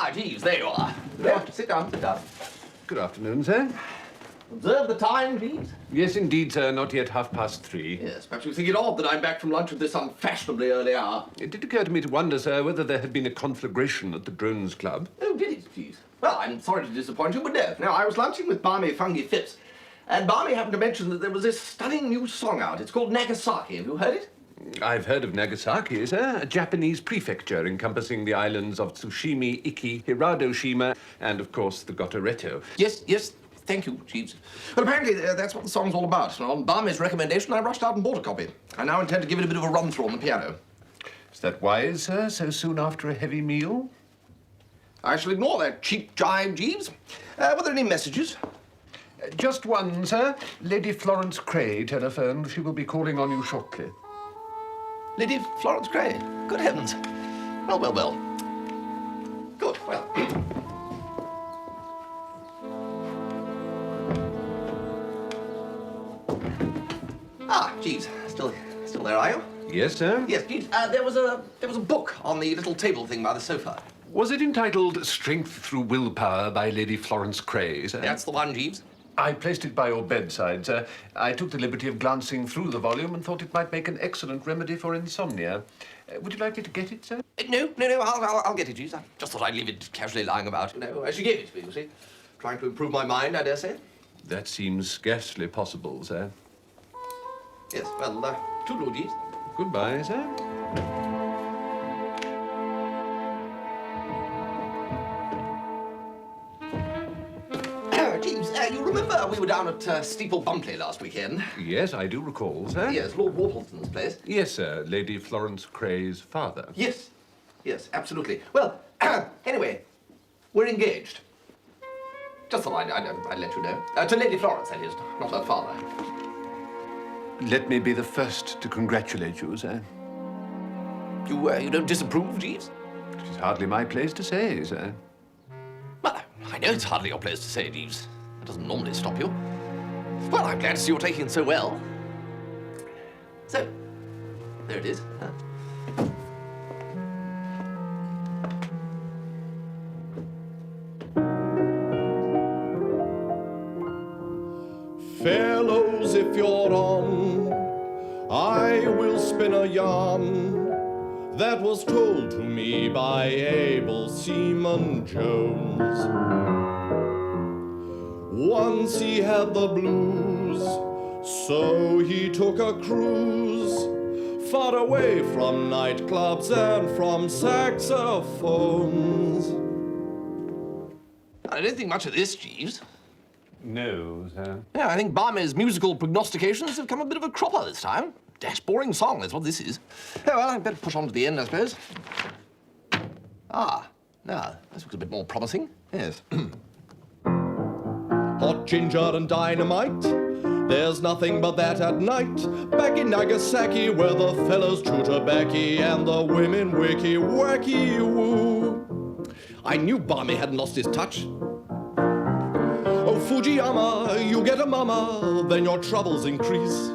Ah, Jeeves, there you are. Yeah, sit down, sit down. Good afternoon, sir. Observe the time, Jeeves? Yes, indeed, sir. Not yet 3:30. Yes, perhaps you think it odd that I'm back from lunch at this unfashionably early hour. It did occur to me to wonder, sir, whether there had been a conflagration at the Drones Club. Oh, did it, Jeeves? Well, I'm sorry to disappoint you, but no. Now, I was lunching with Barmy Fungi Phipps, and Barmy happened to mention that there was this stunning new song out. It's called Nagasaki. Have you heard it? I've heard of Nagasaki, sir, a Japanese prefecture encompassing the islands of Tsushima, Iki, Hiradoshima, and, of course, the Gotoretto. Yes, thank you, Jeeves. Well, apparently that's what the song's all about. And on Barmy's recommendation, I rushed out and bought a copy. I now intend to give it a bit of a run-through on the piano. Is that wise, sir, so soon after a heavy meal? I shall ignore that cheap jibe, Jeeves. Were there any messages? Just one, sir. Lady Florence Cray telephoned. She will be calling on you shortly. Lady Florence Cray? Good heavens. Well. Good, well. Jeeves, still there, are you? Yes, sir? Yes, Jeeves, there was a book on the little table thing by the sofa. Was it entitled Strength Through Willpower by Lady Florence Cray, sir? That's the one, Jeeves. I placed it by your bedside, sir. I took the liberty of glancing through the volume and thought it might make an excellent remedy for insomnia. Would you like me to get it, sir? No, I'll get it, Jeeves. I just thought I'd leave it casually lying about, you know, as you gave it to me, you see. Trying to improve my mind, I dare say. That seems scarcely possible, sir. Yes, well, toodaloo, Jeeves. Goodbye, sir. Jeeves, you remember we were down at Steeple Bumpleigh last weekend? Yes, I do recall, sir. Yes, Lord Worpleston's place. Yes, sir. Lady Florence Cray's father. Yes, absolutely. Well, anyway, we're engaged. Just thought I'd let you know. To Lady Florence, that is, not her father. Let me be the first to congratulate you, sir. You don't disapprove, Jeeves? It is hardly my place to say, sir. Well, I know it's hardly your place to say, Jeeves. That doesn't normally stop you. Well, I'm glad to see you're taking it so well. So, there it is. Fellows, if you're on, I will spin a yarn that was told to me by Abel Seaman Jones. Once he had the blues, so he took a cruise far away from nightclubs and from saxophones. I don't think much of this, Jeeves. No, sir. Yeah, I think Barmy's musical prognostications have come a bit of a cropper this time. Dash boring song, that's what this is. Oh, well, I'd better push on to the end, I suppose. Now, this looks a bit more promising. Yes. Hot ginger and dynamite, there's nothing but that at night. Back in Nagasaki, where the fellows chew tobacco and the women wicky wacky woo. I knew Barmy hadn't lost his touch. Oh, Fujiyama, you get a mama, then your troubles increase.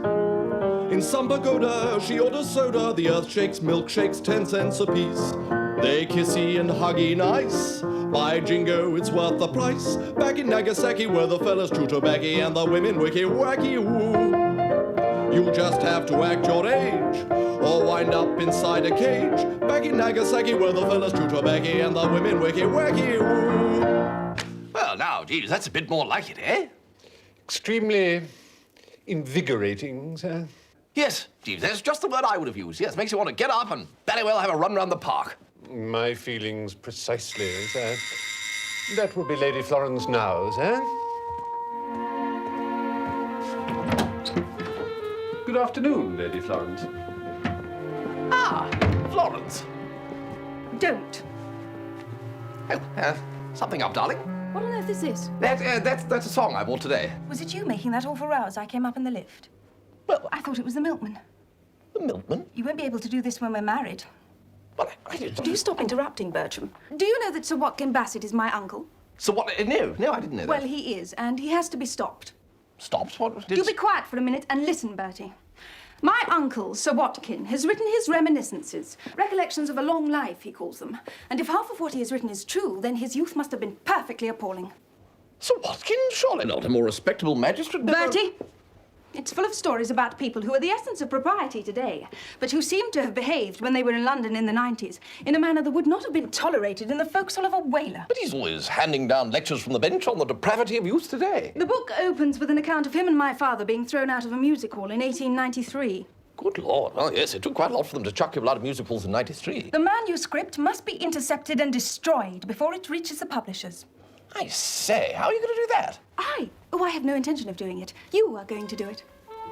In some pagoda, she orders soda, the earth shakes, milkshakes, 10 cents apiece. They kissy and huggy nice, by jingo, it's worth the price. Back in Nagasaki, where the fellas chew tobacco and the women wicky wacky woo. You just have to act your age, or wind up inside a cage. Back in Nagasaki, where the fellas chew tobacco and the women wicky wacky woo. Well, now, Jeeves, that's a bit more like it, eh? Extremely invigorating, sir. Yes, Jeeves, that's just the word I would have used. Yes, makes you want to get up and very well have a run round the park. My feelings precisely, sir. That will be Lady Florence now, sir. Good afternoon, Lady Florence. Florence. Don't. Oh, something up, darling. What on earth is this? That's a song I bought today. Was it you making that awful row as I came up in the lift? Well, I thought it was the milkman. the milkman? You won't be able to do this when we're married. Well, I didn't... Do stop interrupting, Bertram. Do you know that Sir Watkin Bassett is my uncle? So what? No, I didn't know that. Well, he is, and he has to be stopped. Stopped? What? You be quiet for a minute and listen, Bertie. My uncle, Sir Watkin, has written his reminiscences. Recollections of a long life, he calls them. And if half of what he has written is true, then his youth must have been perfectly appalling. Sir Watkin, surely not a more respectable magistrate than... Bertie! It's full of stories about people who are the essence of propriety today, but who seem to have behaved when they were in London in the 90s in a manner that would not have been tolerated in the forecastle of a whaler. But he's always handing down lectures from the bench on the depravity of youth today. The book opens with an account of him and my father being thrown out of a music hall in 1893. Good Lord. Well, yes, it took quite a lot for them to chuck you a lot of music halls in 93. The manuscript must be intercepted and destroyed before it reaches the publishers. I say, how are you going to do that? Oh, I have no intention of doing it. You are going to do it.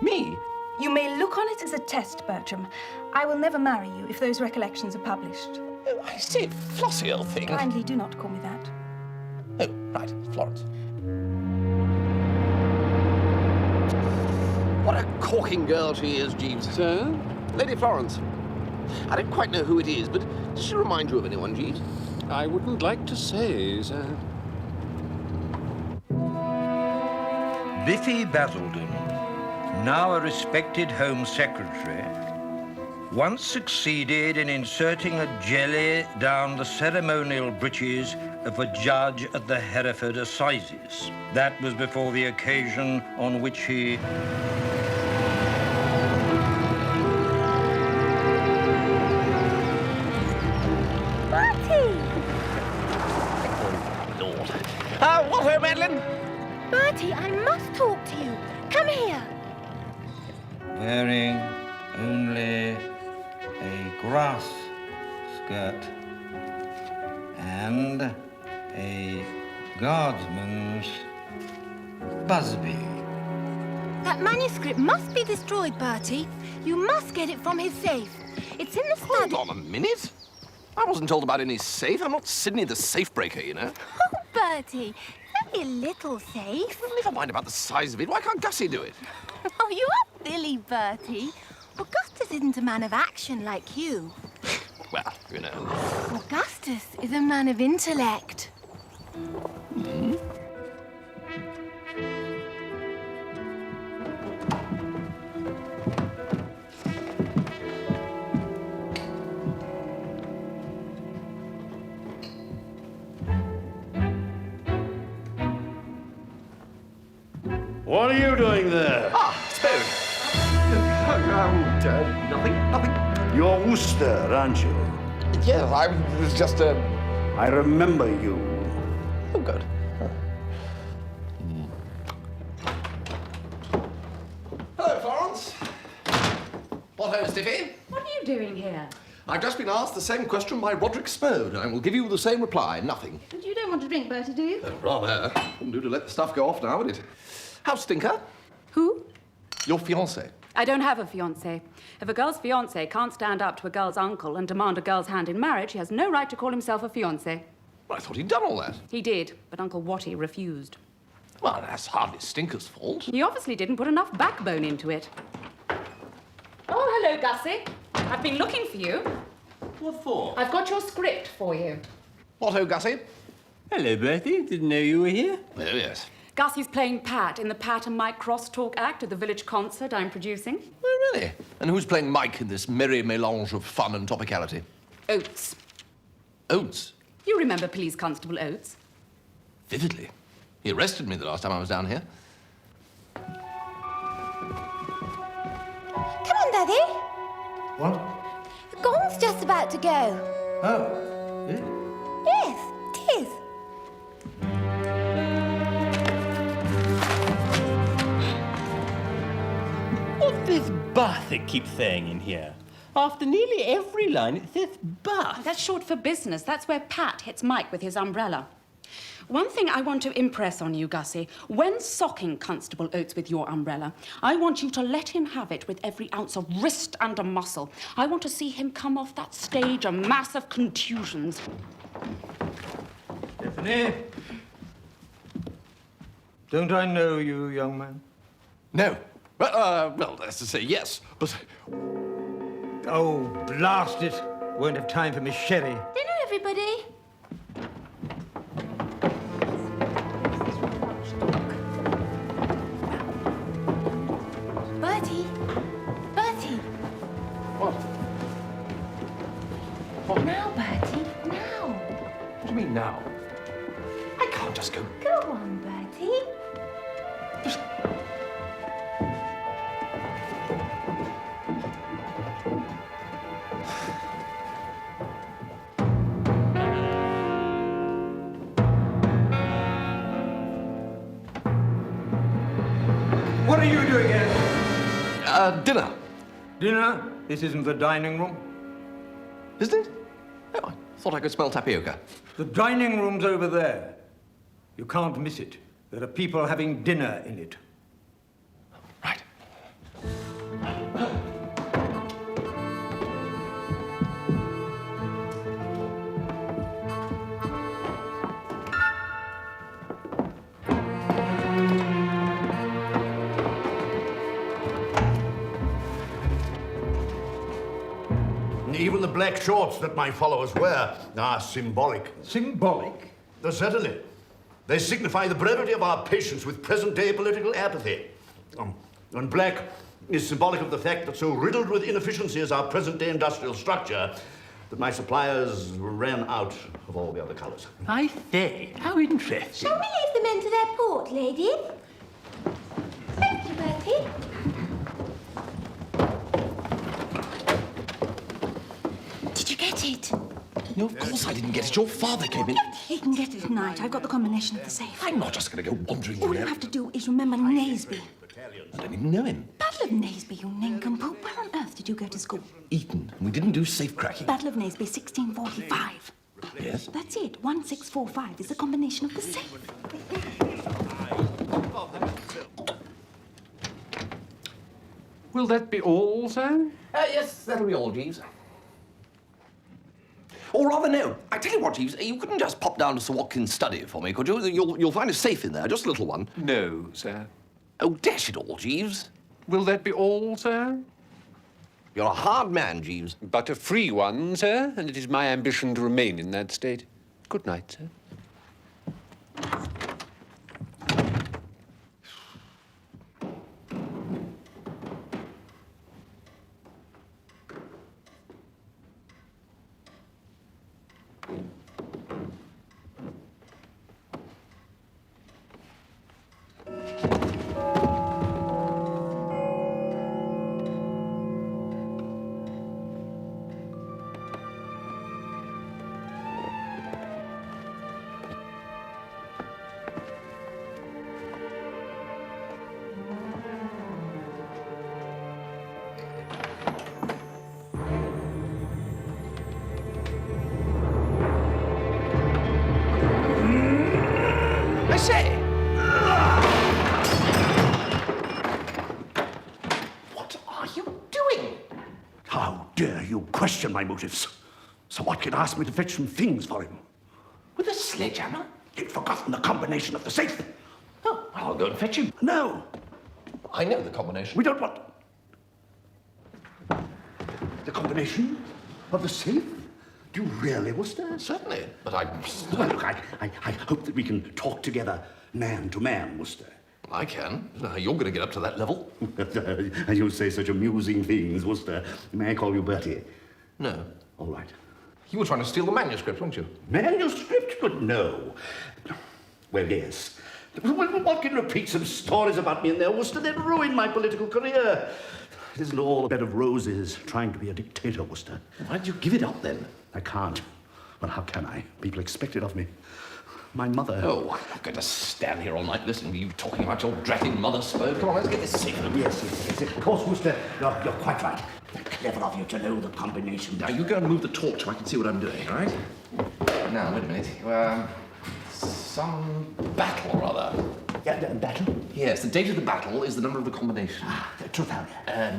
Me? You may look on it as a test, Bertram. I will never marry you if those recollections are published. Oh, I see. Flossy old thing. Kindly do not call me that. Oh, right. Florence. What a corking girl she is, Jeeves. Sir? Lady Florence. I don't quite know who it is, but does she remind you of anyone, Jeeves? I wouldn't like to say, sir. Biffy Basildon, now a respected Home Secretary, once succeeded in inserting a jelly down the ceremonial breeches of a judge at the Hereford Assizes. That was before the occasion on which he... Bertie! Lord. What ho, Madeline? Bertie, I must talk to you. Come here. wearing only a grass skirt and a guardsman's busby. That manuscript must be destroyed, Bertie. You must get it from his safe. It's in the study. Hold on a minute. I wasn't told about any safe. I'm not Sydney the safe breaker, you know. Oh, Bertie, only a little safe. Well, never mind about the size of it. Why can't Gussie do it? Oh, you are Billy, Bertie. Augustus isn't a man of action like you. Well, you know. Augustus is a man of intellect. What are you doing there? Ah, Spode. Nothing. You're Wooster, aren't you? Yeah, I was just, I remember you. Oh, good. Hello, Florence. What ho, Stiffy? What are you doing here? I've just been asked the same question by Roderick Spode, and I will give you the same reply, nothing. But you don't want to drink, Bertie, do you? Rather. Wouldn't do to let the stuff go off now, would it? How's Stinker? Who? Your fiancé. I don't have a fiancé. If a girl's fiancé can't stand up to a girl's uncle and demand a girl's hand in marriage, he has no right to call himself a fiancé. Well, I thought he'd done all that. He did, but Uncle Watty refused. Well, that's hardly Stinker's fault. He obviously didn't put enough backbone into it. Oh, hello, Gussie. I've been looking for you. What for? I've got your script for you. What ho, Gussie? Hello, Bertie. Didn't know you were here. Oh, yes. Gussie's playing Pat in the Pat and Mike crosstalk act at the village concert I'm producing. Oh, really? And who's playing Mike in this merry mélange of fun and topicality? Oates. Oates. You remember Police Constable Oates? Vividly. He arrested me the last time I was down here. Come on, Daddy. What? The gong's just about to go. Oh, really? Yes, it is. What's this bath it keeps saying in here? After nearly every line, it says bath. That's short for business. That's where Pat hits Mike with his umbrella. One thing I want to impress on you, Gussie, when socking Constable Oates with your umbrella, I want you to let him have it with every ounce of wrist and a muscle. I want to see him come off that stage a mass of contusions. Stephanie? Don't I know you, young man? No. Well, that's to say yes, but... Oh, blast it. Won't have time for Miss Sherry. Dinner, everybody. Bertie. What do you mean now? I can't just go. Go on, Bertie. What are you doing here? Dinner. Dinner? This isn't the dining room. Isn't it? Oh, I thought I could smell tapioca. The dining room's over there. You can't miss it. There are people having dinner in it. Right. Even the black shorts that my followers wear are symbolic. Symbolic? Certainly. They signify the brevity of our patience with present-day political apathy. And black is symbolic of the fact that so riddled with inefficiency is our present-day industrial structure that my suppliers ran out of all the other colours. I say, how interesting. Shall we leave the men to their port, lady? Thank you, Bertie. Did you get it? No, of course I didn't get it. Your father came in. He can get it tonight. I've got the combination of the safe. I'm not just going to go wandering All you around. have to do is remember Naseby. I don't even know him. Battle of Naseby, you nincompoop. Where on earth did you go to school? Eton. And we didn't do safe cracking. Battle of Naseby, 1645. Yes? That's it. 1645 is the combination of the safe. Will that be all, sir? Yes, that'll be all, Jeeves. Or rather, no. I tell you what, Jeeves, you couldn't just pop down to Sir Watkins' study for me, could you? You'll find a safe in there, just a little one. No, sir. Oh, dash it all, Jeeves. Will that be all, sir? You're a hard man, Jeeves. But a free one, sir, and it is my ambition to remain in that state. Good night, sir. I say! What are you doing? How dare you question my motives? Sir Watkin asked me to fetch some things for him. With a sledgehammer? He'd forgotten the combination of the safe. Oh, I'll go and fetch him. No, I know the combination. we don't want... The combination of the safe? Do you really, Wooster? Certainly, but I... Well, look, I hope that we can talk together man to man, Wooster. I can. You're going to get up to that level. And you say such amusing things, Wooster. May I call you Bertie? No. All right. You were trying to steal the manuscript, weren't you? Manuscript? But no. Well, yes. Well, Watkin repeat some stories about me in there, Wooster. They'd ruin my political career. It isn't all a bed of roses trying to be a dictator, Wooster. Why did you give it up, then? I can't. Well, how can I? People expect it of me. My mother... Oh, I'm not going to stand here all night listening to you talking about your dratting mother spoke. Come on, let's get this safe. Yes. Of course, Wooster. You're quite right. Clever of you to know the combination. Now, you go and move the torch so I can see what I'm doing, all right? Now, wait a minute. Some battle or other. Yeah, battle? Yes, the date of the battle is the number of the combination. Trafalgar.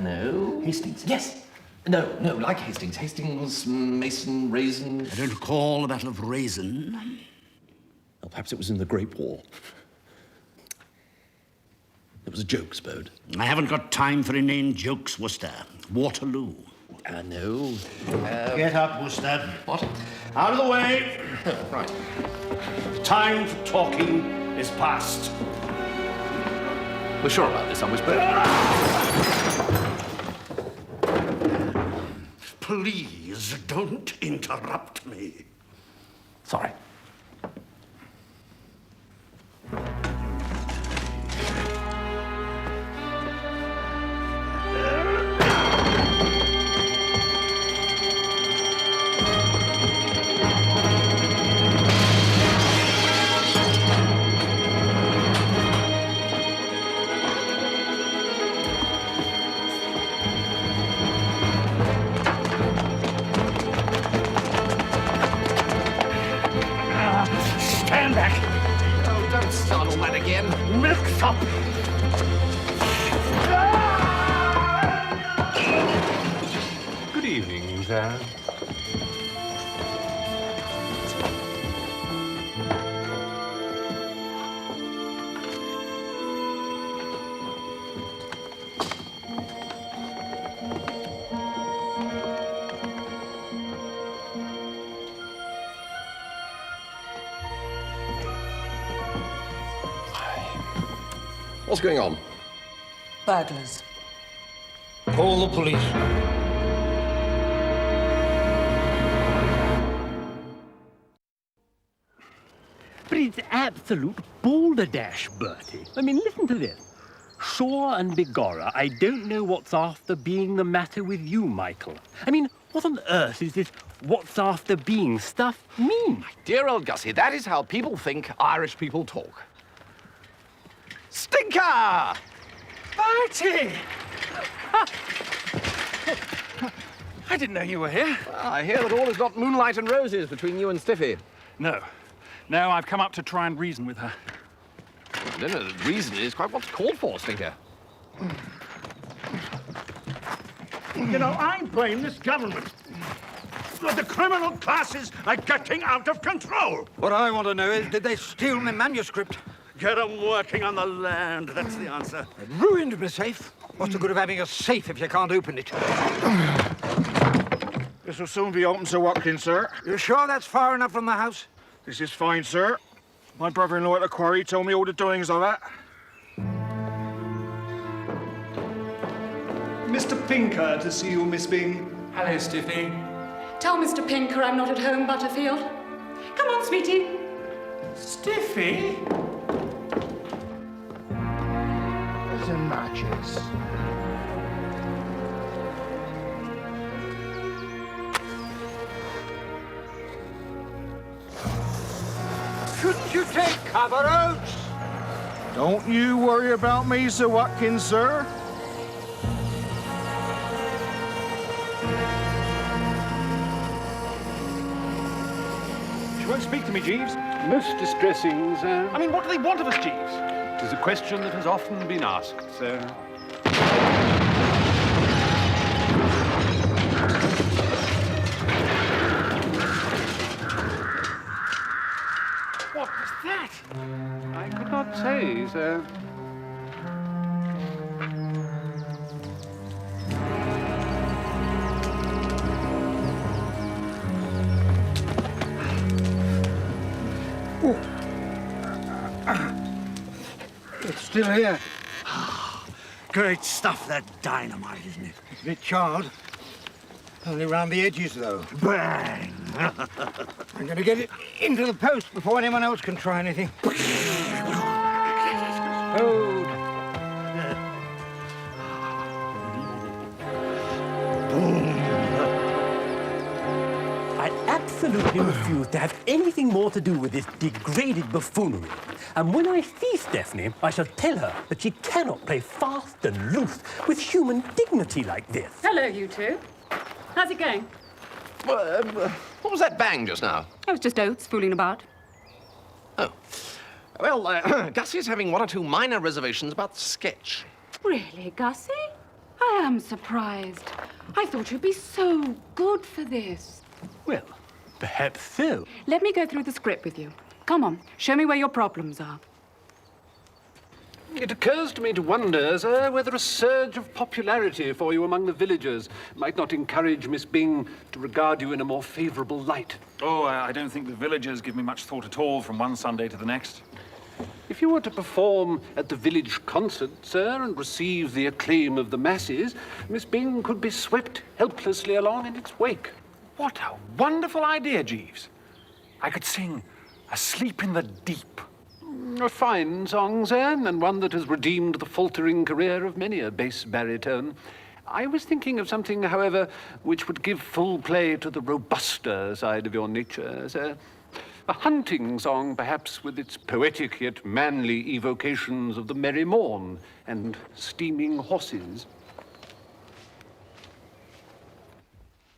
No. Hastings. Yes. No, like Hastings. Hastings, Mason, Raisin. I don't recall the Battle of Raisin. Well, perhaps it was in the Great War. It was a joke, Spode. I haven't got time for inane jokes, Wooster. Waterloo. No. Get up, Wooster. What? Out of the way. Oh, right. Time for talking is past. We're sure about this, aren't we, Spode? Please don't interrupt me. Sorry. Stand back. Oh, don't start all that again. Milksop. Good evening, sir. What's going on? Burglars. Call the police. But it's absolute balderdash, Bertie. I mean, listen to this. Sure and begorra, I don't know what's after being the matter with you, Michael. I mean, what on earth is this what's after being stuff mean? Dear old Gussie, that is how people think Irish people talk. Stinker! Bertie! I didn't know you were here. Well, I hear that all is not moonlight and roses between you and Stiffy. No. No, I've come up to try and reason with her. No, the reason is quite what's called for, Stinker. You know, I blame this government. The criminal classes are getting out of control. What I want to know is, did they steal my manuscript? Get them working on the land, that's the answer. It ruined my safe. What's the good of having a safe if you can't open it? This will soon be open, Sir Watkins, sir. You sure that's far enough from the house? This is fine, sir. My brother-in-law at the quarry told me all the doings of that. Mr. Pinker to see you, Miss Bing. Hello, Stiffy. Tell Mr. Pinker I'm not at home, Butterfield. Come on, sweetie. Stiffy? Where's the matches? Shouldn't you take cover, Oates? Don't you worry about me, Sir Watkins, sir. She won't speak to me, Jeeves. Most distressing, sir. I mean, what do they want of us, Jeeves? It is a question that has often been asked, sir. What was that? I could not say, sir. It's still here. Great stuff, that dynamite, isn't it? It's a bit charred. Only round the edges, though. Bang! I'm going to get it into the post before anyone else can try anything. Hold. I absolutely refuse to have anything more to do with this degraded buffoonery. And when I see Stephanie, I shall tell her that she cannot play fast and loose with human dignity like this. Hello, you two. How's it going? What was that bang just now? I was just Oates fooling about. Oh. Well, Gussie's having one or two minor reservations about the sketch. Really, Gussie? I am surprised. I thought you'd be so good for this. Well, perhaps so. Let me go through the script with you. Come on, show me where your problems are. It occurs to me to wonder, sir, whether a surge of popularity for you among the villagers might not encourage Miss Bing to regard you in a more favourable light. Oh, I don't think the villagers give me much thought at all from one Sunday to the next. If you were to perform at the village concert, sir, and receive the acclaim of the masses, Miss Bing could be swept helplessly along in its wake. What a wonderful idea, Jeeves. I could sing Asleep in the Deep. A fine song, sir, and one that has redeemed the faltering career of many a bass baritone. I was thinking of something, however, which would give full play to the robuster side of your nature, sir. A hunting song, perhaps, with its poetic yet manly evocations of the merry morn and steaming horses.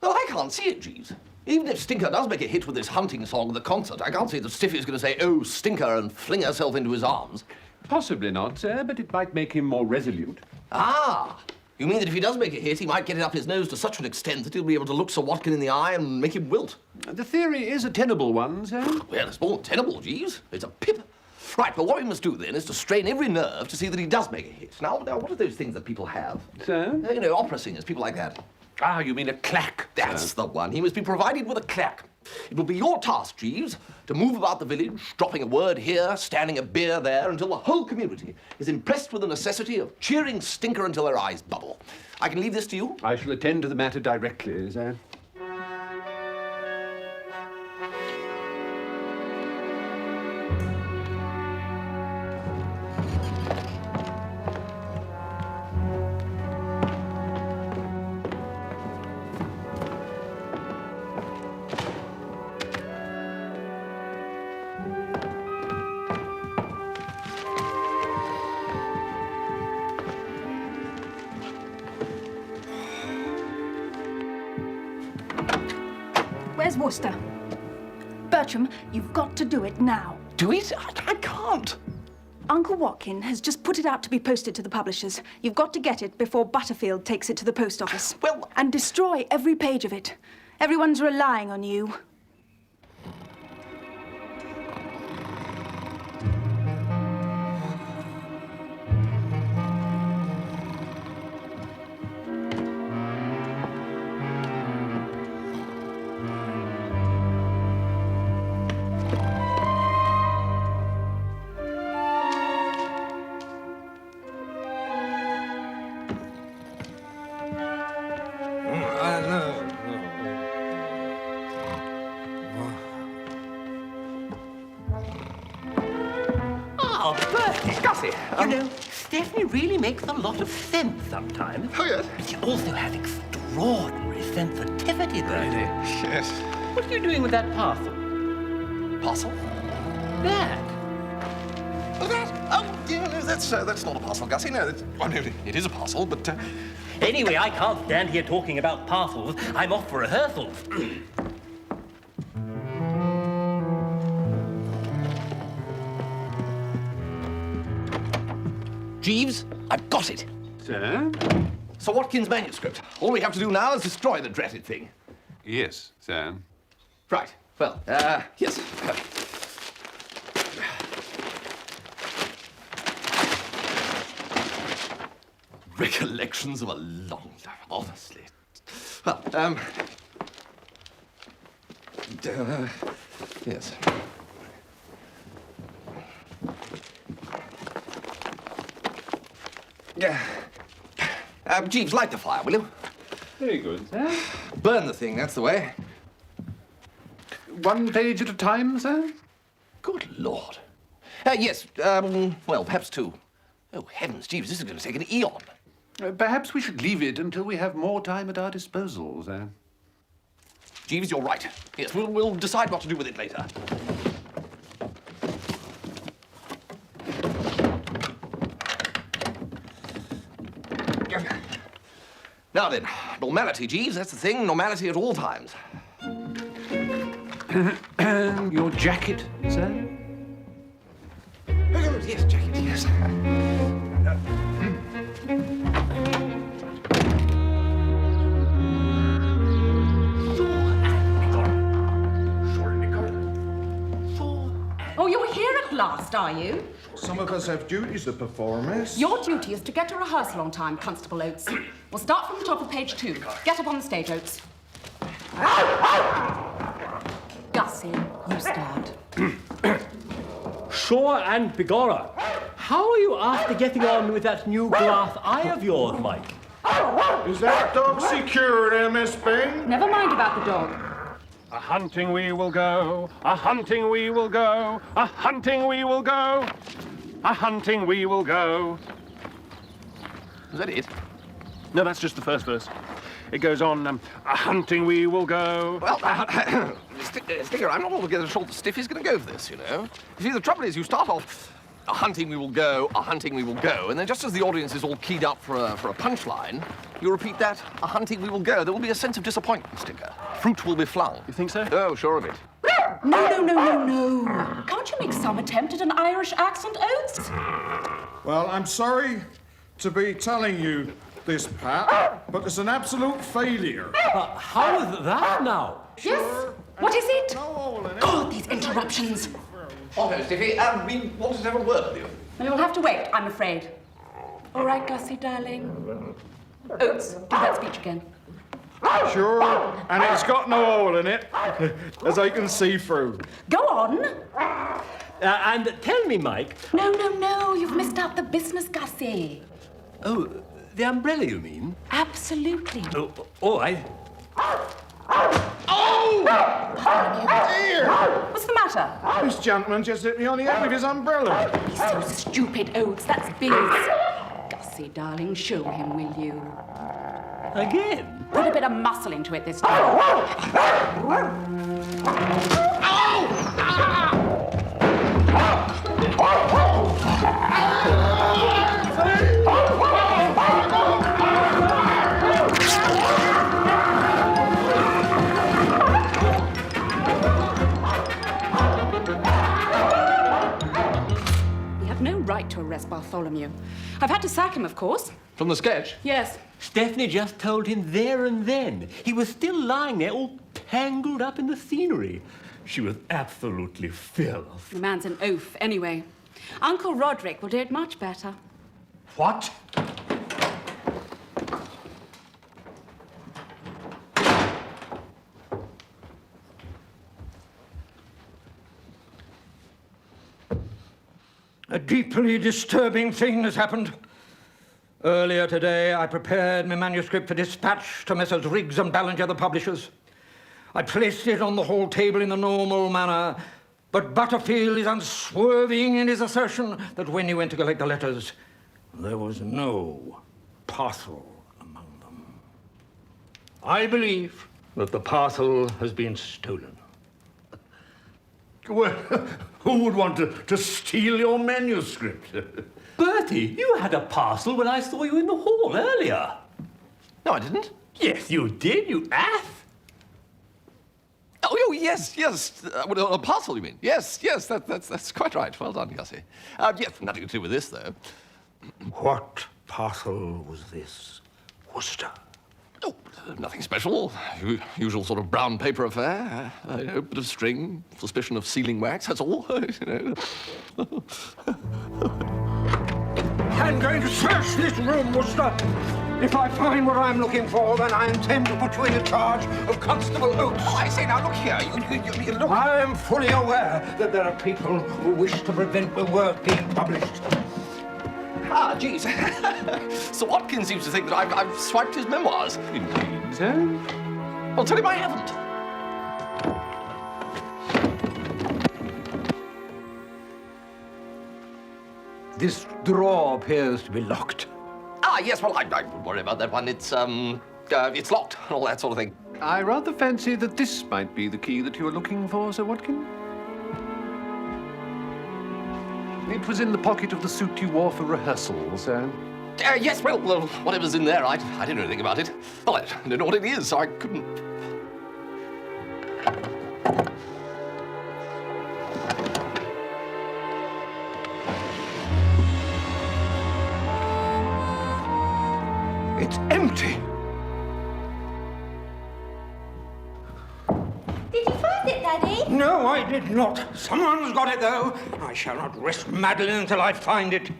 Well, I can't see it, Jeeves. Even if Stinker does make a hit with his hunting song at the concert, I can't see that Stiffy's going to say, "Oh, Stinker," and fling herself into his arms. Possibly not, sir, but it might make him more resolute. Ah! You mean that if he does make a hit, he might get it up his nose to such an extent that he'll be able to look Sir Watkin in the eye and make him wilt? The theory is a tenable one, sir. Well, it's more than tenable, Jeeves. It's a pip. Right, but what we must do then is to strain every nerve to see that he does make a hit. Now, what are those things that people have? Sir? You know, opera singers, people like that. Ah, you mean a clack? That's the one. He must be provided with a clack. It will be your task, Jeeves, to move about the village, dropping a word here, standing a beer there, until the whole community is impressed with the necessity of cheering Stinker until their eyes bubble. I can leave this to you? I shall attend to the matter directly, sir. Where's Wooster? Bertram, you've got to do it now. Do it? I can't. Uncle Watkin has just put it out to be posted to the publishers. You've got to get it before Butterfield takes it to the post office. Well... And destroy every page of it. Everyone's relying on you. Oh, Bertie. Gussie. You know, Stephanie really makes a lot of sense sometimes. Oh, yes. But she also has extraordinary sensitivity, Bertie. Yes. What are you doing with that parcel? Parcel? That. Oh, that? Oh, yeah, no, that's not a parcel, Gussie. No, well, no, it is a parcel, but... Anyway, I can't stand here talking about parcels. I'm off for rehearsals. Jeeves, I've got it. Sir? Sir Watkin's manuscript. All we have to do now is destroy the dratted thing. Yes, sir. Right. Well, yes. Recollections of a long life, honestly. Well, yes. Jeeves, light the fire, will you? Very good, sir. Burn the thing, that's the way. One page at a time, sir? Good Lord. Yes, well, perhaps two. Oh, heavens, Jeeves, this is going to take an eon. Perhaps we should leave it until we have more time at our disposal, sir. Jeeves, you're right. Yes, we'll decide what to do with it later. Now then, normality, Jeeves, that's the thing. Normality at all times. Your jacket, sir? Oh, yes, jacket, yes. Oh, you're here at last, are you? Some of us have duties to perform, miss. Your duty is to get to rehearsal on time, Constable Oates. We'll start from the top of page 2. Get up on the stage, Oates. Gussie, you start. Shaw and Bigorra, how are you after getting on with that new glass eye of yours, Mike? Is that dog secured, Miss Bing? Never mind about the dog. A-hunting we will go, a-hunting we will go, a-hunting we will go, a-hunting we will go. Is that it? No, that's just the first verse. It goes on, a-hunting we will go. Well, Sticker, I'm not altogether sure that Stiffy's going to go for this, you know. You see, the trouble is you start off a hunting we will go, a hunting we will go. And then just as the audience is all keyed up for a punchline, you repeat that, a hunting we will go. There will be a sense of disappointment, Stinker. Fruit will be flung. You think so? Oh, sure of it. No. Can't you make some attempt at an Irish accent, Oates? Well, I'm sorry to be telling you this, Pat, but it's an absolute failure. How is that now? Yes. What is it? No hole in it. God, these interruptions. Oh, Stiffy, we wanted to have a word with you. Well, you'll have to wait, I'm afraid. All right, Gussie, darling. Oates, do that speech again. Sure, and it's got no hole in it, as I can see through. Go on. And tell me, Mike. No, you've missed out the business, Gussie. Oh, the umbrella, you mean? Absolutely. Oh, all right. Oh! Dear! What's the matter? This gentleman just hit me on the head with his umbrella. He's so stupid, Oates. That's Biz. Gussie, darling, show him, will you? Again? Put a bit of muscle into it this time. We have no right to arrest Bartholomew. I've had to sack him, of course. From the sketch? Yes. Stephanie just told him there and then. He was still lying there, all tangled up in the scenery. She was absolutely fierce. The man's an oaf, anyway. Uncle Roderick will do it much better. What? A deeply disturbing thing has happened. Earlier today, I prepared my manuscript for dispatch to Messrs. Riggs and Ballinger, the publishers. I placed it on the hall table in the normal manner, but Butterfield is unswerving in his assertion that when he went to collect the letters, there was no parcel among them. I believe that the parcel has been stolen. Well, who would want to steal your manuscript? Bertie, you had a parcel when I saw you in the hall earlier. No, I didn't. Yes, you did, you ass. Oh, yes. A parcel, you mean? Yes, that's quite right. Well done, Gussie. Yes, nothing to do with this, though. What parcel was this, Wooster? Oh, nothing special. Usual sort of brown paper affair. A bit of string, suspicion of sealing wax, that's all. I'm going to search this room, Wooster. If I find what I'm looking for, then I intend to put you in charge of Constable Oates. Oh, I say, now, look here. You look... I am fully aware that there are people who wish to prevent the work being published. Ah, Jeeves. Sir Watkins seems to think that I've swiped his memoirs. Indeed, sir. Well, tell him I haven't. This drawer appears to be locked. Ah, yes, well, I wouldn't worry about that one. It's locked and all that sort of thing. I rather fancy that this might be the key that you were looking for, Sir Watkin. It was in the pocket of the suit you wore for rehearsal, sir. Yes, well, whatever's in there, I didn't know anything about it. Well, I don't know what it is, so I couldn't... It's empty. Did you find it, Daddy? No, I did not. Someone's got it, though. I shall not rest Madeline until I find it.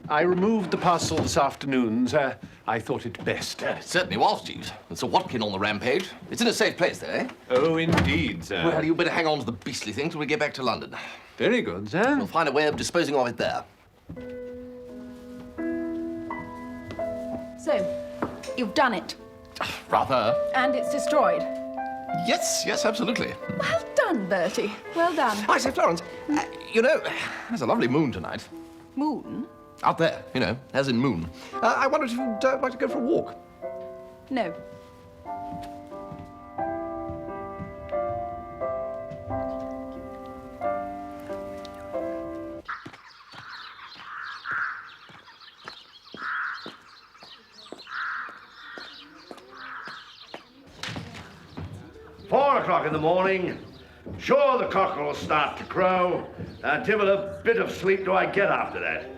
I removed the parcel this afternoon, sir. I thought it best. It certainly was, Jeeves. It's a Watkin on the rampage. It's in a safe place, though, eh? Oh, indeed, sir. Well, you better hang on to the beastly thing till we get back to London. Very good, sir. We'll find a way of disposing of it there. So, you've done it. Rather. And it's destroyed. Yes, absolutely. Well done, Bertie. Well done. I say, Florence, you know, there's a lovely moon tonight. Moon? Out there, you know, as in moon. I wondered if you'd like to go for a walk. No. 4 o'clock in the morning. Sure, the cockerel will start to crow. Divil a bit of sleep do I get after that.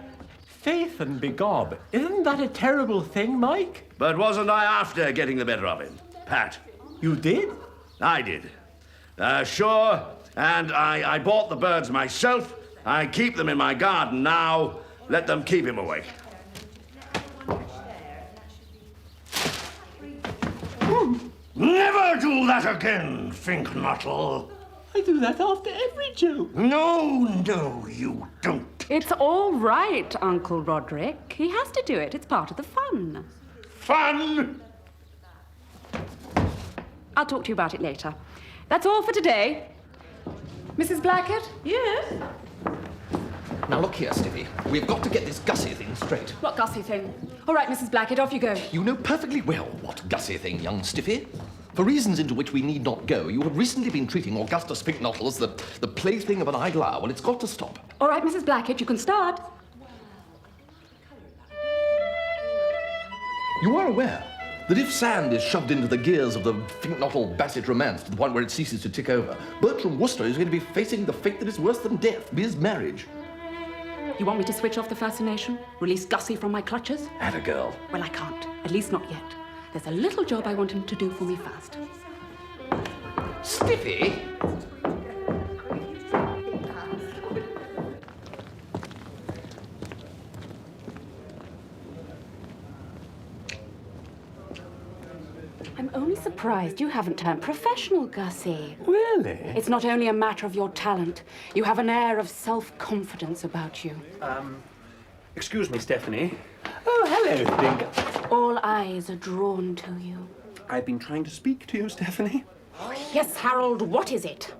Faith and begob, isn't that a terrible thing, Mike? But wasn't I after getting the better of him, Pat? You did? I did. Sure, and I bought the birds myself. I keep them in my garden now. Let them keep him awake. Never do that again, Finknottle. I do that after every joke. No, you don't. It's all right, Uncle Roderick. He has to do it. It's part of the fun. Fun? I'll talk to you about it later. That's all for today. Mrs. Blackett? Yes? Now look here, Stiffy. We've got to get this Gussie thing straight. What Gussie thing? All right, Mrs. Blackett, off you go. You know perfectly well what Gussie thing, young Stiffy. For reasons into which we need not go, you have recently been treating Augustus Finknottle as the plaything of an idle hour. Well, it's got to stop. All right, Mrs. Blackett, you can start. You are aware that if sand is shoved into the gears of the Finknottle-Bassett romance to the point where it ceases to tick over, Bertram Wooster is going to be facing the fate that is worse than death, his marriage. You want me to switch off the fascination? Release Gussie from my clutches? Atta girl. Well, I can't. At least not yet. There's a little job I want him to do for me first. Stiffy? I'm only surprised you haven't turned professional, Gussie. Really? It's not only a matter of your talent. You have an air of self-confidence about you. Excuse me, Stephanie. Oh, hello, Fink. All eyes are drawn to you. I've been trying to speak to you, Stephanie. Yes, Harold, what is it?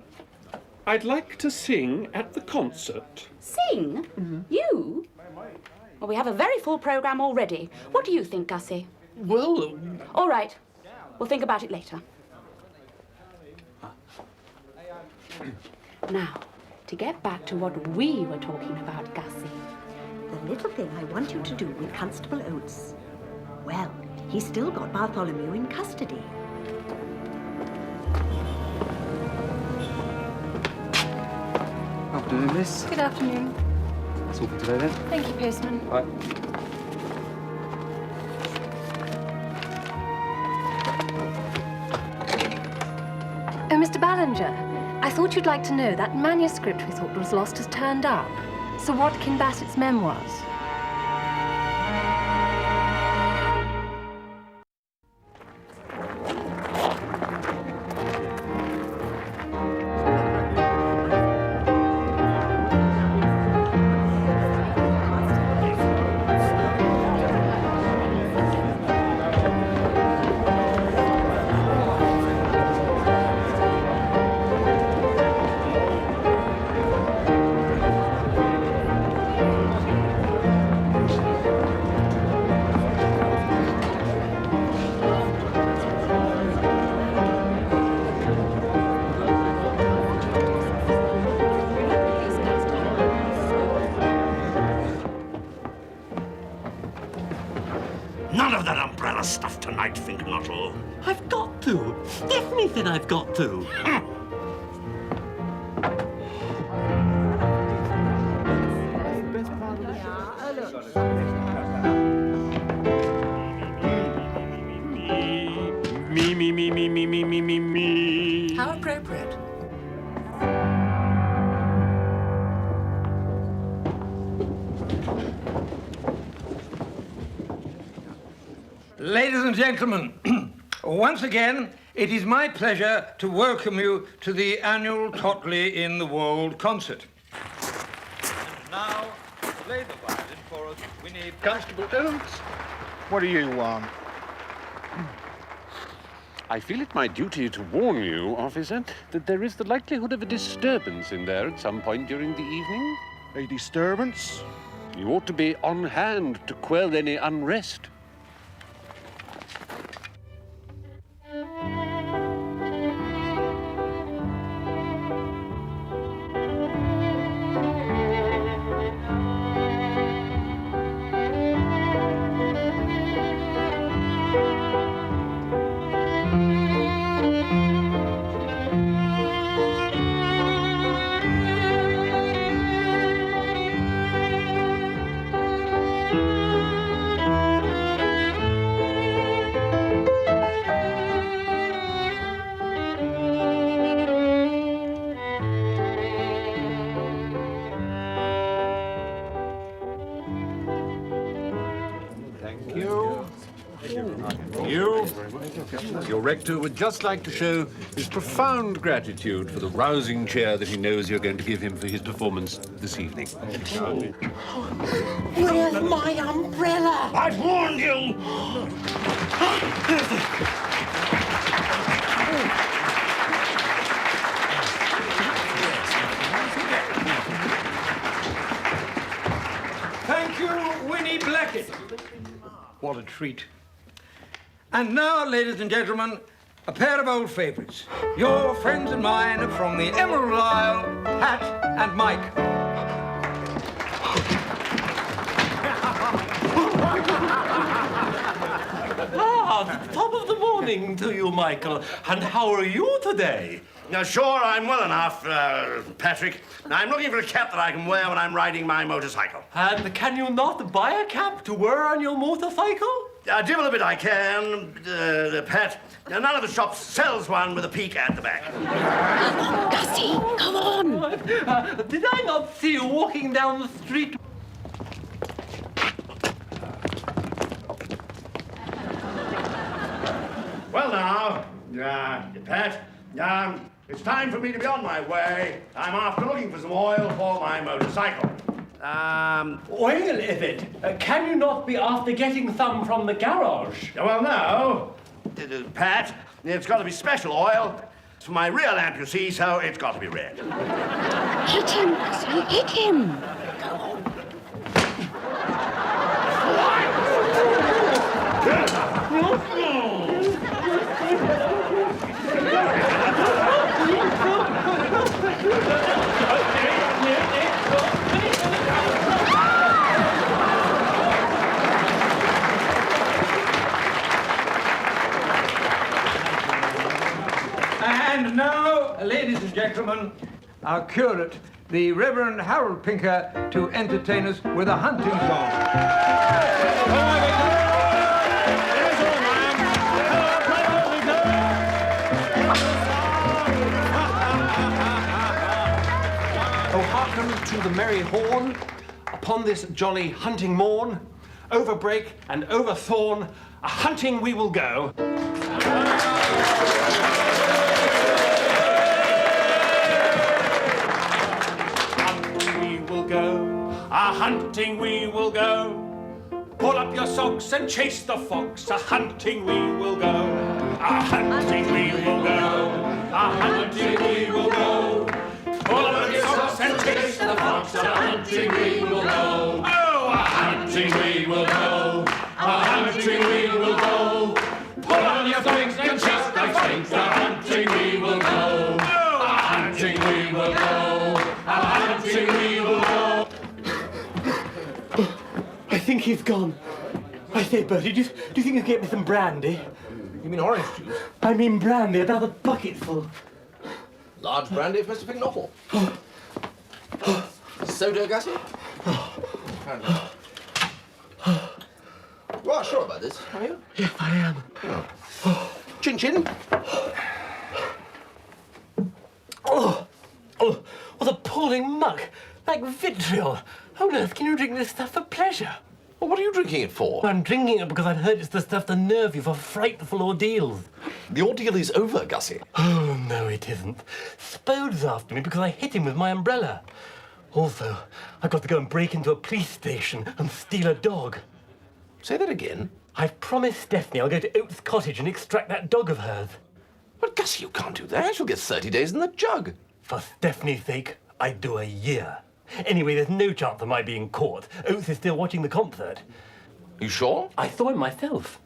I'd like to sing at the concert. Sing? You? Well, we have a very full program already. What do you think, Gussie? Well... All right. We'll think about it later. Now, to get back to what we were talking about, Gussie. The little thing I want you to do with Constable Oates. Well, he's still got Bartholomew in custody. Afternoon, miss. Good afternoon. That's all for today, then. Thank you, postman. Right. Oh, Mr. Ballinger, I thought you'd like to know that manuscript we thought was lost has turned up. Sir Watkin Bassett's memoirs. None of that umbrella stuff tonight, Finknottle. I've got to. Stephanie said I've got to. Me. How appropriate. Ladies and gentlemen, once again, it is my pleasure to welcome you to the annual Totley in the Wold concert. And now, play the violin for us. We need Constable Oates. What do you want? I feel it my duty to warn you, officer, that there is the likelihood of a disturbance in there at some point during the evening. A disturbance? You ought to be on hand to quell any unrest. Your rector would just like to show his profound gratitude for the rousing cheer that he knows you're going to give him for his performance this evening. Where's my umbrella? I warned you! Thank you, Winnie Blackett. What a treat. And now, ladies and gentlemen, a pair of old favourites. Your friends and mine from the Emerald Isle, Pat and Mike. Top of the morning to you, Michael. And how are you today? Sure, I'm well enough, Patrick. I'm looking for a cap that I can wear when I'm riding my motorcycle. And can you not buy a cap to wear on your motorcycle? Divil a bit I can, Pat. None of the shops sells one with a peak at the back. Gussie, come on! Did I not see you walking down the street? Well now, Pat, it's time for me to be on my way. I'm after looking for some oil for my motorcycle. Wait a bit. Can you not be after getting some from the garage? Well, no. Pat, it's got to be special oil. It's for my rear lamp, you see, so it's got to be red. Hit him, Gussie, hit him. And now, ladies and gentlemen, our curate, the Reverend Harold Pinker, to entertain us with a hunting song. Oh, hearken to the merry horn, upon this jolly hunting morn, over brake and over thorn, a hunting we will go. A-hunting we will go. Pull up your socks and chase the fox. A-hunting we will go. A-hunting we will go. A-hunting we will go. Pull up your socks and chase the fox. A-hunting we will go. Oh, a-hunting we will go. A-hunting we will go. Pull up your socks and chase the fox. A-hunting we will go. Oh, a-hunting we will go. A-hunting we will go. I think he's gone. I say, Bertie, do you think you can get me some brandy? You mean orange juice? I mean brandy, about a bucketful. Large brandy for Mr. Picknottle. Soda, Gussie? You are sure about this, are you? Yes, I am. Chin chin. Oh, what appalling muck! Like vitriol. How on earth can you drink this stuff for pleasure? Well, what are you drinking it for? I'm drinking it because I've heard it's the stuff to nerve you for frightful ordeals. The ordeal is over, Gussie. Oh, no, it isn't. Spode's after me because I hit him with my umbrella. Also, I've got to go and break into a police station and steal a dog. Say that again. I've promised Stephanie I'll go to Oates Cottage and extract that dog of hers. But Gussie, you can't do that. She'll get 30 days in the jug. For Stephanie's sake, I'd do a year. Anyway, there's no chance of my being caught. Oates is still watching the concert. You sure? I saw him myself.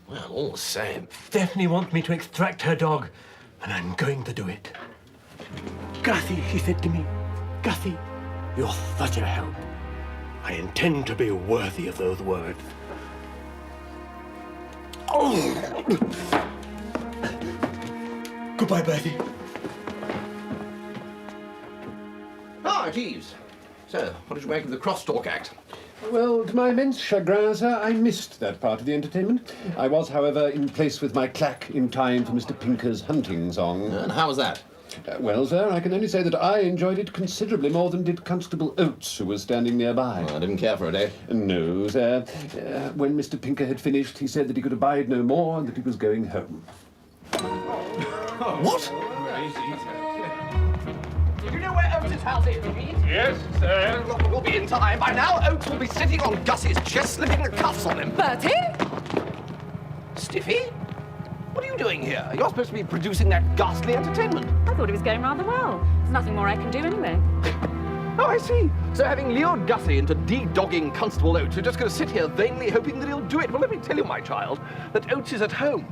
Well, all the same. Stephanie wants me to extract her dog, and I'm going to do it. Gussie, she said to me, Gussie, you're such a help. I intend to be worthy of those words. Oh! Goodbye, Bertie. Ah, Jeeves. So, what did you make of the crosstalk act? Well, to my immense chagrin, sir, I missed that part of the entertainment. I was, however, in place with my clack in time for Mr. Pinker's hunting song. And how was that? Well, sir, I can only say that I enjoyed it considerably more than did Constable Oates, who was standing nearby. I didn't care for it, eh? No, sir. When Mr. Pinker had finished, he said that he could abide no more and that he was going home. What? Do you know where Oates' house is, Jeeves? Yes, sir. Look, we'll be in time. By now, Oates will be sitting on Gussie's chest, slipping the cuffs on him. Bertie? Stiffy? What are you doing here? You're supposed to be producing that ghastly entertainment. I thought he was going rather well. There's nothing more I can do anyway. Oh, I see. So having lured Gussie into de-dogging Constable Oates, you're just going to sit here vainly hoping that he'll do it. Well, let me tell you, my child, that Oates is at home.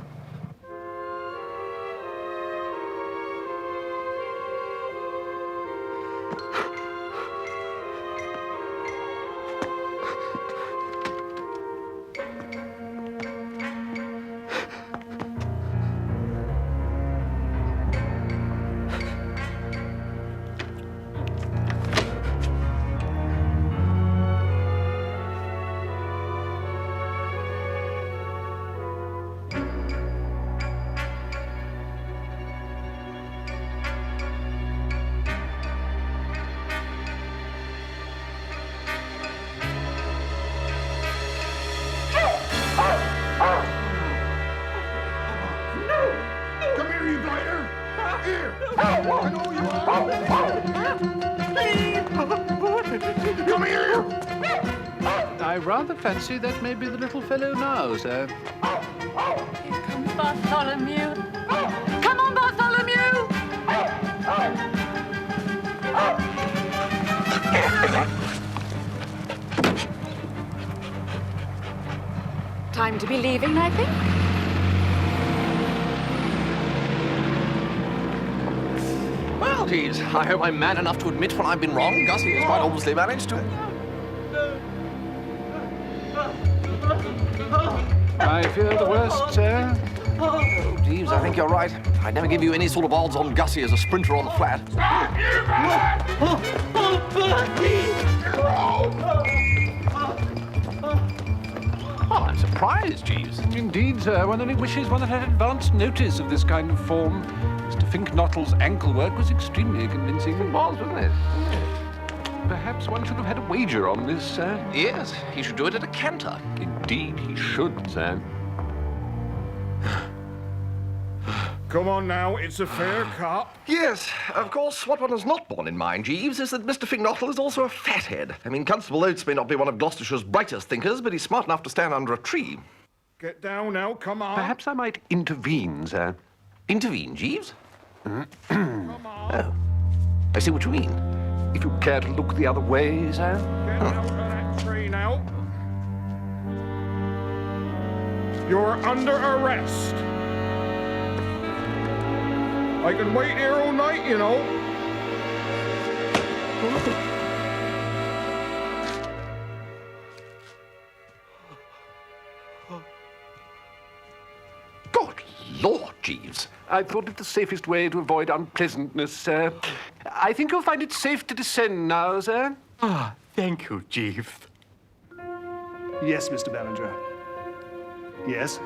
I rather fancy that may be the little fellow now, sir. Here comes Bartholomew. Come on, Bartholomew! Time to be leaving, I think. Well, geez, I hope I'm man enough to admit when I've been wrong. Gussie has quite obviously managed to... I fear the worst, sir. Oh, Jeeves, I think you're right. I'd never give you any sort of odds on Gussie as a sprinter on the flat. Oh, I'm surprised, Jeeves. Indeed, sir. One only wishes one had advance notice of this kind of form. Mr. Finknottle's ankle work was extremely convincing. It was, wasn't it? Perhaps one should have had a wager on this, sir. Yes, he should do it at a canter. Indeed, he should, sir. Come on now, it's a fair cop. Yes, of course, what one has not borne in mind, Jeeves, is that Mr. Finknottle is also a fathead. I mean, Constable Oates may not be one of Gloucestershire's brightest thinkers, but he's smart enough to stand under a tree. Get down now, come on. Perhaps I might intervene, sir. Intervene, Jeeves? Oh, I see what you mean. If you care to look the other way, sir. Get out of that tree now. You're under arrest. I can wait here all night, you know. Good Lord, Jeeves. I thought it the safest way to avoid unpleasantness, sir. I think you'll find it safe to descend now, sir. Ah, thank you, Jeeves. Yes, Mr. Ballinger. Yes.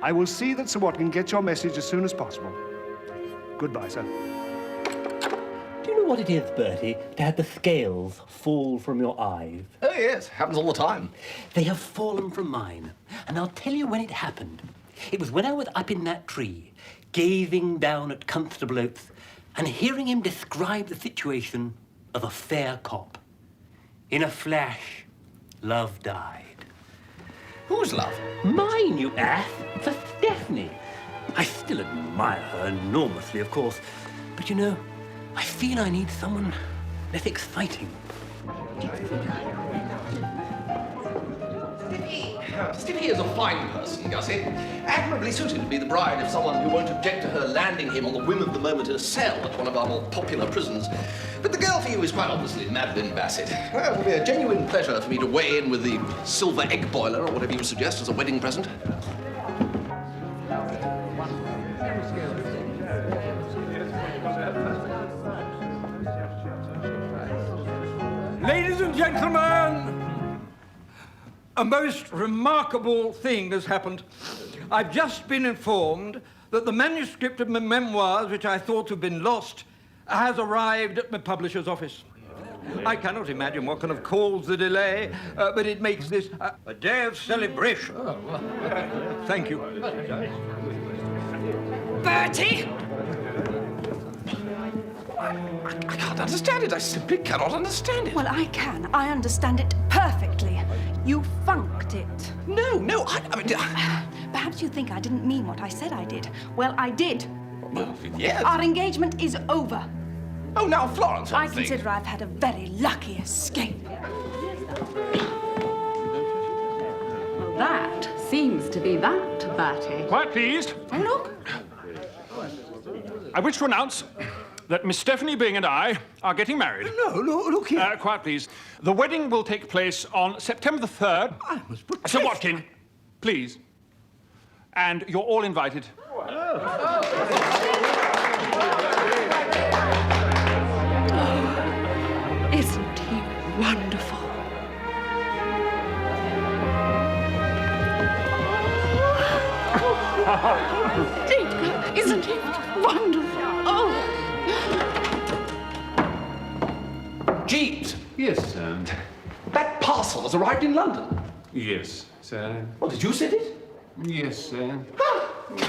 I will see that Sir Watkin gets your message as soon as possible. Goodbye, sir. Do you know what it is, Bertie, to have the scales fall from your eyes? Oh, yes, happens all the time. They have fallen from mine, and I'll tell you when it happened. It was when I was up in that tree, gazing down at Constable Oates and hearing him describe the situation of a fair cop. In a flash, love died. Whose love? Mine, you ass, for Stephanie. I still admire her enormously, of course, but you know, I feel I need someone less exciting. Stiffy is a fine person, Gussie. Admirably suited to be the bride of someone who won't object to her landing him on the whim of the moment in a cell at one of our more popular prisons. But the girl for you is quite obviously Madeline Bassett. Well, it will be a genuine pleasure for me to weigh in with the silver egg boiler or whatever you suggest as a wedding present. Ladies and gentlemen, a most remarkable thing has happened. I've just been informed that the manuscript of my memoirs, which I thought had been lost, has arrived at my publisher's office. I cannot imagine what can have caused the delay, but it makes this a day of celebration. Thank you. Bertie! I can't understand it. I simply cannot understand it. Well, I can. I understand it perfectly. You funked it. No, I mean... Perhaps you think I didn't mean what I said I did. Well, I did. Well, yes. Our engagement is over. Oh, now, Florence, I consider I've had a very lucky escape. Well, that seems to be that, Bertie. Quiet, please. Oh, look. I wish to announce that Miss Stephanie Byng and I are getting married. No, look here. Quiet, please. The wedding will take place on September the 3rd. Sir Watkin, please. And you're all invited. Isn't he wonderful? Isn't he wonderful? Oh! Jeeves! Yes, sir. That parcel has arrived in London. Yes, sir. Well, did you send it? Yes, sir.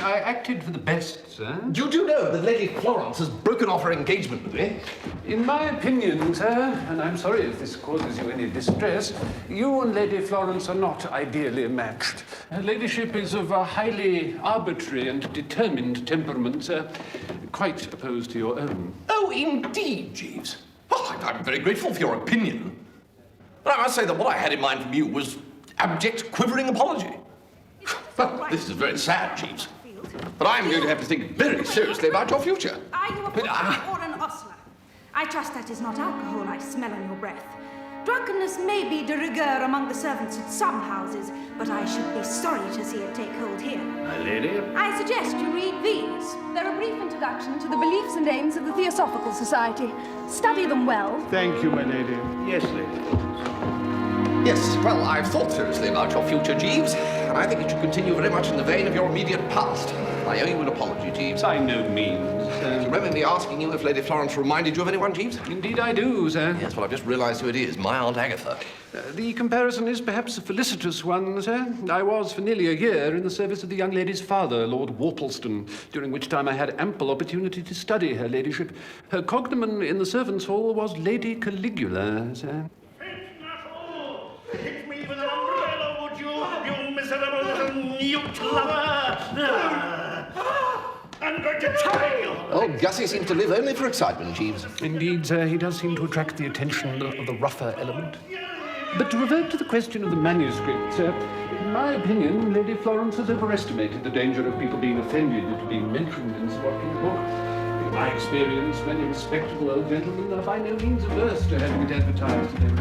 I acted for the best, sir. You do know that Lady Florence has broken off her engagement with me? In my opinion, sir, and I'm sorry if this causes you any distress, you and Lady Florence are not ideally matched. Her ladyship is of a highly arbitrary and determined temperament, sir, quite opposed to your own. Oh, indeed, Jeeves. Well, I'm very grateful for your opinion. But I must say that what I had in mind from you was abject, quivering apology. Well, this is very sad, Jeeves. But I'm going to have to think very seriously about your future. Are you a butcher or an ostler? I trust that is not alcohol I smell on your breath. Drunkenness may be de rigueur among the servants at some houses, but I should be sorry to see it take hold here. My lady? I suggest you read these. They're a brief introduction to the beliefs and aims of the Theosophical Society. Study them well. Thank you, my lady. Yes, lady. Yes, well, I've thought seriously about your future, Jeeves, and I think it should continue very much in the vein of your immediate past. I owe you an apology, Jeeves. By no means. Do you remember me asking you if Lady Florence reminded you of anyone, Jeeves? Indeed I do, sir. Yes, well, I've just realised who it is, my Aunt Agatha. The comparison is perhaps a felicitous one, sir. I was for nearly a year in the service of the young lady's father, Lord Worpleston, during which time I had ample opportunity to study her ladyship. Her cognomen in the servants' hall was Lady Caligula, sir. Hit me with an umbrella, would you, you miserable little newt lover? I'm going to tie you. Oh, Gussie seems to live only for excitement, Jeeves. Indeed, sir, he does seem to attract the attention of the rougher element. But to revert to the question of the manuscript, sir, in my opinion, Lady Florence has overestimated the danger of people being offended at being mentioned in Sir Watkin's book. In my experience, many respectable old gentlemen are by no means averse to having it advertised to their